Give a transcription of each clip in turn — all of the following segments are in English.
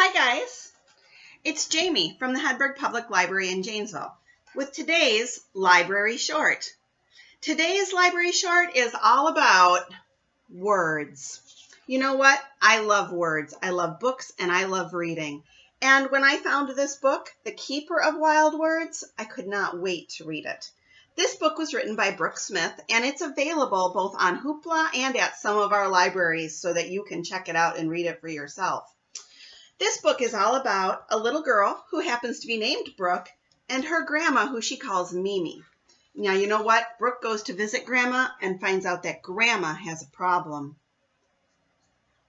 Hi guys, it's Jamie from the Hedberg Public Library in Janesville with today's Library Short. Today's Library Short is all about words. You know what? I love words. I love books and I love reading. And when I found this book, The Keeper of Wild Words, I could not wait to read it. This book was written by Brooke Smith and it's available both on Hoopla and at some of our libraries so that you can check it out and read it for yourself. This book is all about a little girl who happens to be named Brooke and her grandma who she calls Mimi. Now, you know what? Brooke goes to visit Grandma and finds out that Grandma has a problem.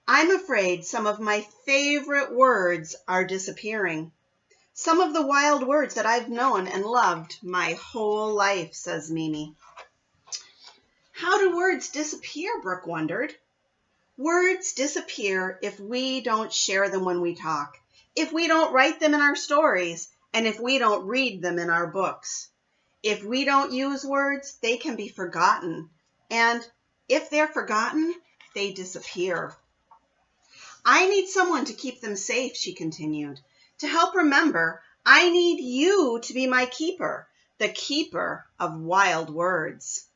I'm afraid some of my favorite words are disappearing. Some of the wild words that I've known and loved my whole life, says Mimi. How do words disappear? Brooke wondered. Words disappear if we don't share them when we talk, if we don't write them in our stories, and if we don't read them in our books. If we don't use words, they can be forgotten. And if they're forgotten, they disappear. I need someone to keep them safe, she continued. To help remember, I need you to be my keeper, the keeper of wild words.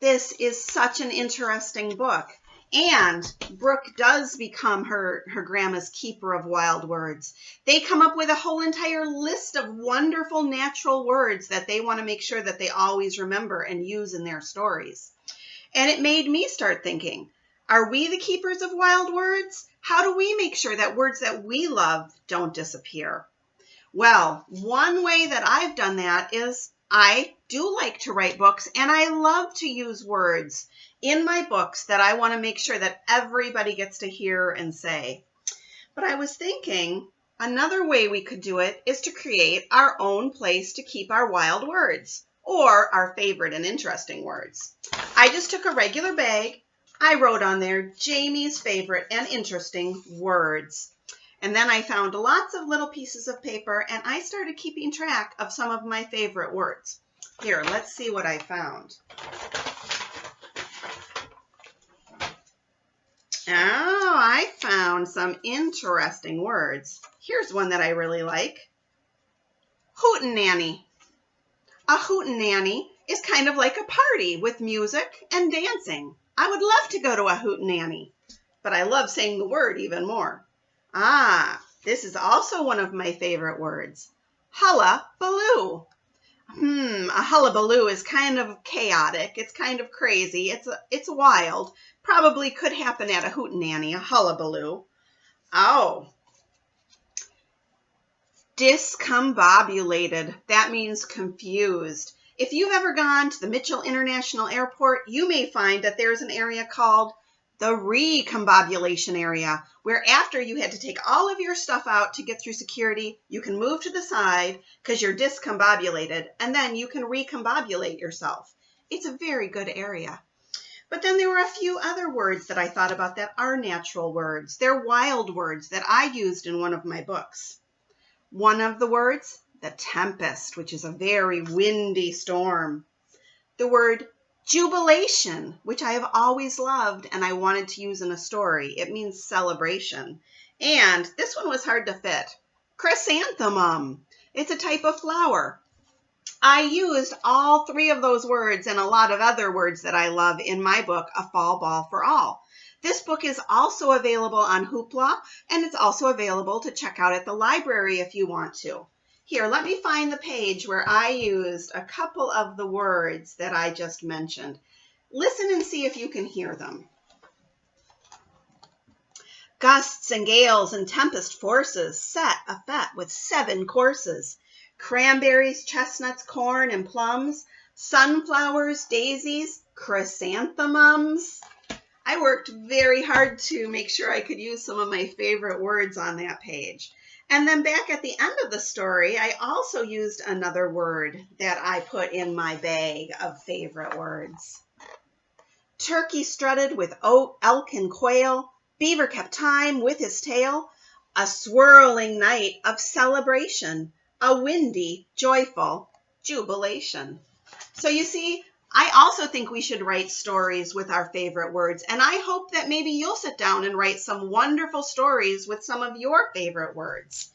This is such an interesting book. And Brooke does become her grandma's keeper of wild words. They come up with a whole entire list of wonderful natural words that they want to make sure that they always remember and use in their stories. And it made me start thinking, are we the keepers of wild words? How do we make sure that words that we love don't disappear? Well, one way that I've done that is I do like to write books and I love to use words in my books that I want to make sure that everybody gets to hear and say. But I was thinking another way we could do it is to create our own place to keep our wild words or our favorite and interesting words. I just took a regular bag. I wrote on there Jamie's favorite and interesting words. And then I found lots of little pieces of paper and I started keeping track of some of my favorite words. Here, let's see what I found. Oh, I found some interesting words. Here's one that I really like. Hootenanny. A hootenanny is kind of like a party with music and dancing. I would love to go to a hootenanny, but I love saying the word even more. Ah, this is also one of my favorite words. Hullabaloo. A hullabaloo is kind of chaotic. It's kind of crazy. It's wild. Probably could happen at a hootenanny, a hullabaloo. Oh. Discombobulated. That means confused. If you've ever gone to the Mitchell International Airport, you may find that there's an area called the recombobulation area, where after you had to take all of your stuff out to get through security, you can move to the side because you're discombobulated, and then you can recombobulate yourself. It's a very good area. But then there were a few other words that I thought about that are natural words. They're wild words that I used in one of my books. One of the words, the tempest, which is a very windy storm. The word jubilation, which I have always loved and I wanted to use in a story. It means celebration. And this one was hard to fit. Chrysanthemum. It's a type of flower. I used all three of those words and a lot of other words that I love in my book, A Fall Ball for All. This book is also available on Hoopla, and it's also available to check out at the library if you want to. Here, let me find the page where I used a couple of the words that I just mentioned. Listen and see if you can hear them. Gusts and gales and tempest forces set a fete with 7 courses. Cranberries, chestnuts, corn, and plums, sunflowers, daisies, chrysanthemums. I worked very hard to make sure I could use some of my favorite words on that page. And then back at the end of the story, I also used another word that I put in my bag of favorite words. Turkey strutted with oat, elk, and quail. Beaver kept time with his tail. A swirling night of celebration. A windy, joyful jubilation. So you see, I also think we should write stories with our favorite words, and I hope that maybe you'll sit down and write some wonderful stories with some of your favorite words.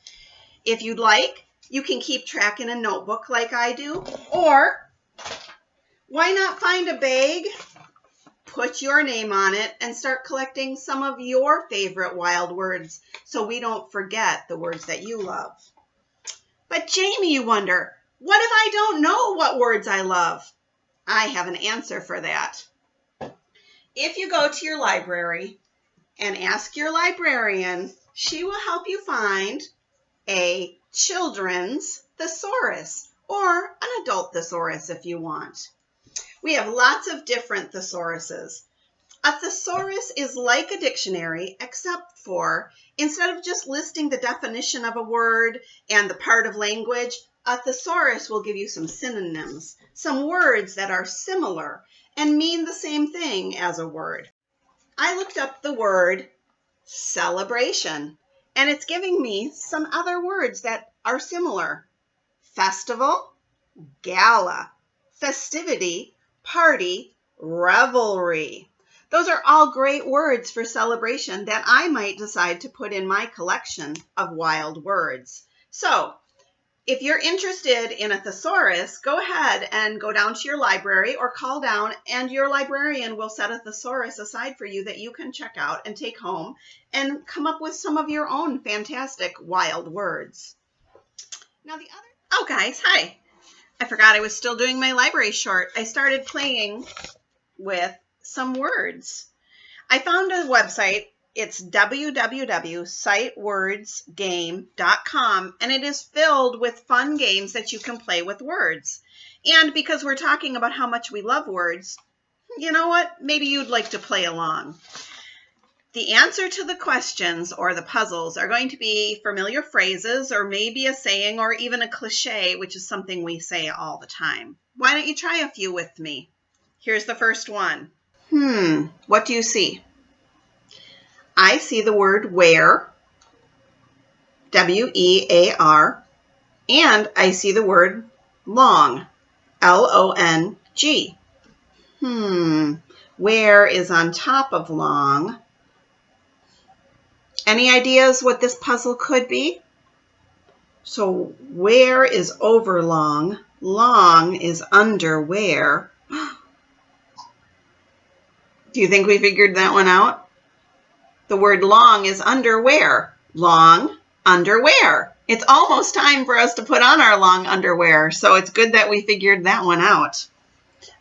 If you'd like, you can keep track in a notebook like I do, or why not find a bag, put your name on it, and start collecting some of your favorite wild words so we don't forget the words that you love. But Jamie, you wonder, what if I don't know what words I love? I have an answer for that. If you go to your library and ask your librarian, she will help you find a children's thesaurus or an adult thesaurus if you want. We have lots of different thesauruses. A thesaurus is like a dictionary, except for instead of just listing the definition of a word and the part of language, a thesaurus will give you some synonyms, some words that are similar and mean the same thing as a word. I looked up the word celebration, and it's giving me some other words that are similar. Festival, gala, festivity, party, revelry. Those are all great words for celebration that I might decide to put in my collection of wild words. So, if you're interested in a thesaurus, go ahead and go down to your library or call down, and your librarian will set a thesaurus aside for you that you can check out and take home and come up with some of your own fantastic wild words. Now oh guys, hi. I forgot I was still doing my library short. I started playing with some words. I found a website. It's www.sitewordsgame.com, and it is filled with fun games that you can play with words. And because we're talking about how much we love words, you know what? Maybe you'd like to play along. The answer to the questions or the puzzles are going to be familiar phrases or maybe a saying or even a cliche, which is something we say all the time. Why don't you try a few with me? Here's the first one. What do you see? I see the word wear, W-E-A-R, and I see the word long, L-O-N-G. Where is on top of long? Any ideas what this puzzle could be? So where is over long? Long is under where. Do you think we figured that one out? The word long is underwear. Long, underwear. It's almost time for us to put on our long underwear, so it's good that we figured that one out.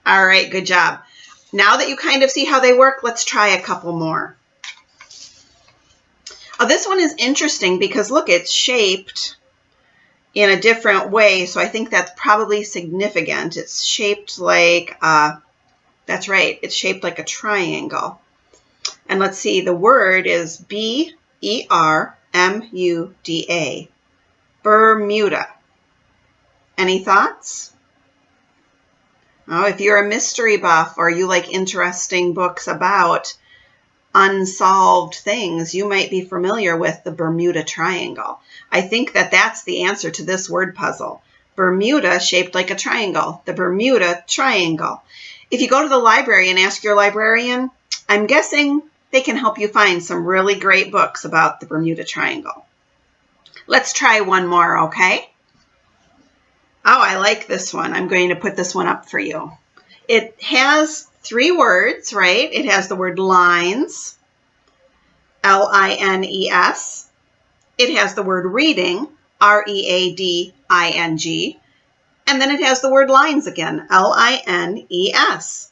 All right, good job. Now that you kind of see how they work, let's try a couple more. Oh, this one is interesting because, look, it's shaped in a different way, so I think that's probably significant. It's shaped like, that's right, it's shaped like a triangle. And let's see, the word is B-E-R-M-U-D-A, Bermuda. Any thoughts? Oh, if you're a mystery buff or you like interesting books about unsolved things, you might be familiar with the Bermuda Triangle. I think that that's the answer to this word puzzle. Bermuda shaped like a triangle, the Bermuda Triangle. If you go to the library and ask your librarian, I'm guessing they can help you find some really great books about the Bermuda Triangle. Let's try one more, okay? Oh, I like this one. I'm going to put this one up for you. It has 3 words, right? It has the word lines, L-I-N-E-S. It has the word reading, R-E-A-D-I-N-G. And then it has the word lines again, L-I-N-E-S.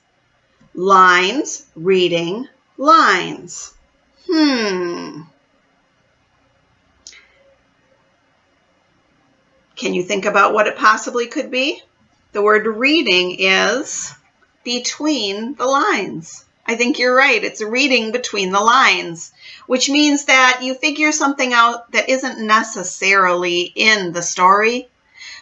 Lines, reading, lines. Can you think about what it possibly could be? The word reading is between the lines. I think you're right. It's reading between the lines, which means that you figure something out that isn't necessarily in the story,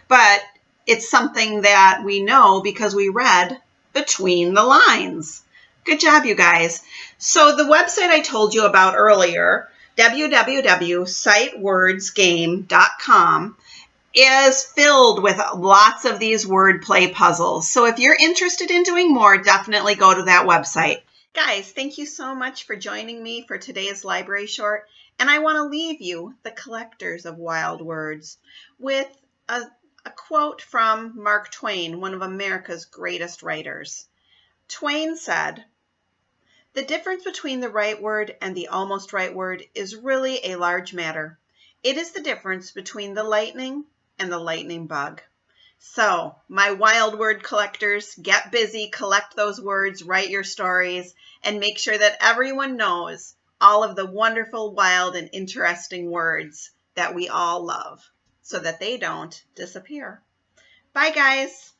but it's something that we know because we read between the lines. Good job, you guys. So the website I told you about earlier, www.sitewordsgame.com, is filled with lots of these wordplay puzzles. So if you're interested in doing more, definitely go to that website. Guys, thank you so much for joining me for today's library short. And I want to leave you, the collectors of wild words, with a quote from Mark Twain, one of America's greatest writers. Twain said, "The difference between the right word and the almost right word is really a large matter. It is the difference between the lightning and the lightning bug." So, my wild word collectors, get busy, collect those words, write your stories, and make sure that everyone knows all of the wonderful, wild, and interesting words that we all love so that they don't disappear. Bye, guys.